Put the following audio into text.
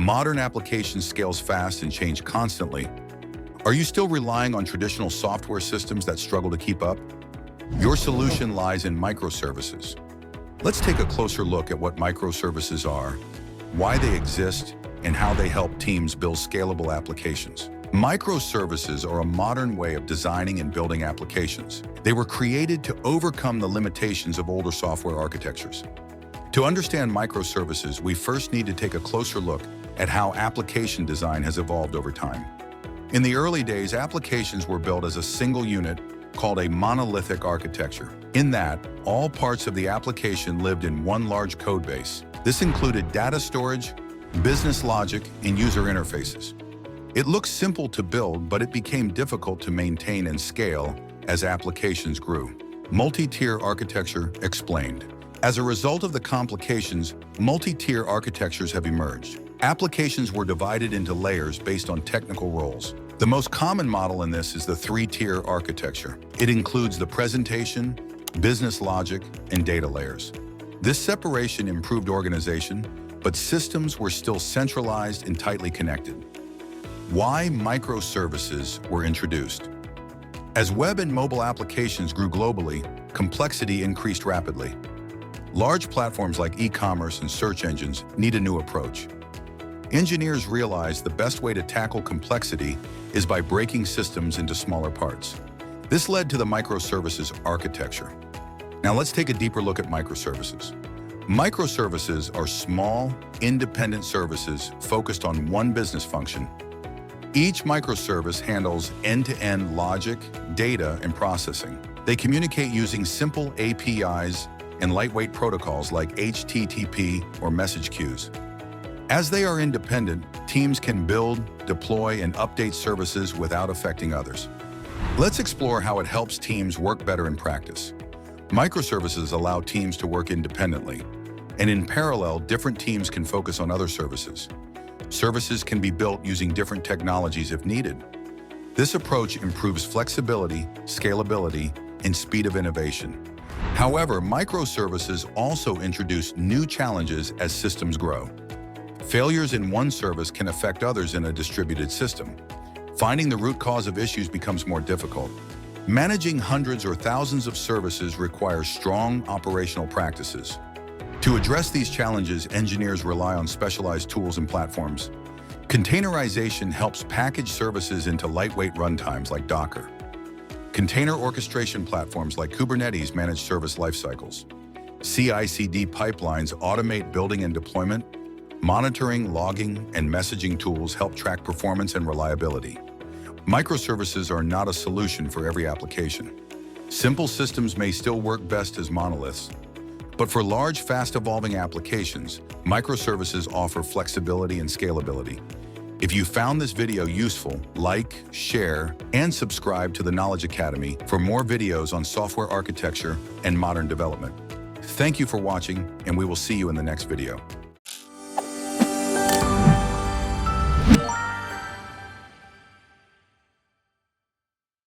Modern applications scales fast and change constantly. Are you still relying on traditional software systems that struggle to keep up? Your solution lies in microservices. Let's take a closer look at what microservices are, why they exist, and how they help teams build scalable applications. Microservices are a modern way of designing and building applications. They were created to overcome the limitations of older software architectures. To understand microservices, we first need to take a closer look at how application design has evolved over time. In the early days, applications were built as a single unit called a monolithic architecture. In that, all parts of the application lived in one large code base. This included data storage, business logic, and user interfaces. It looked simple to build, but it became difficult to maintain and scale as applications grew. Multi-tier architecture explained. As a result of the complications, multi-tier architectures have emerged. Applications were divided into layers based on technical roles. The most common model in this is the three-tier architecture. It includes the presentation, business logic, and data layers. This separation improved organization, but systems were still centralized and tightly connected. Why microservices were introduced? As web and mobile applications grew globally, complexity increased rapidly. Large platforms like e-commerce and search engines need a new approach. Engineers realized the best way to tackle complexity is by breaking systems into smaller parts. This led to the microservices architecture. Now let's take a deeper look at microservices. Microservices are small, independent services focused on one business function. Each microservice handles end-to-end logic, data, and processing. They communicate using simple APIs and lightweight protocols like HTTP or message queues. As they are independent, teams can build, deploy, and update services without affecting others. Let's explore how it helps teams work better in practice. Microservices allow teams to work independently, and in parallel, different teams can focus on other services. Services can be built using different technologies if needed. This approach improves flexibility, scalability, and speed of innovation. However, microservices also introduce new challenges as systems grow. Failures in one service can affect others in a distributed system. Finding the root cause of issues becomes more difficult. Managing hundreds or thousands of services requires strong operational practices. To address these challenges, engineers rely on specialized tools and platforms. Containerization helps package services into lightweight runtimes like Docker. Container orchestration platforms like Kubernetes manage service lifecycles. CI/CD pipelines automate building and deployment. Monitoring, logging, and messaging tools help track performance and reliability. Microservices are not a solution for every application. Simple systems may still work best as monoliths, but for large, fast-evolving applications, microservices offer flexibility and scalability. If you found this video useful, like, share, and subscribe to the Knowledge Academy for more videos on software architecture and modern development. Thank you for watching, and we will see you in the next video.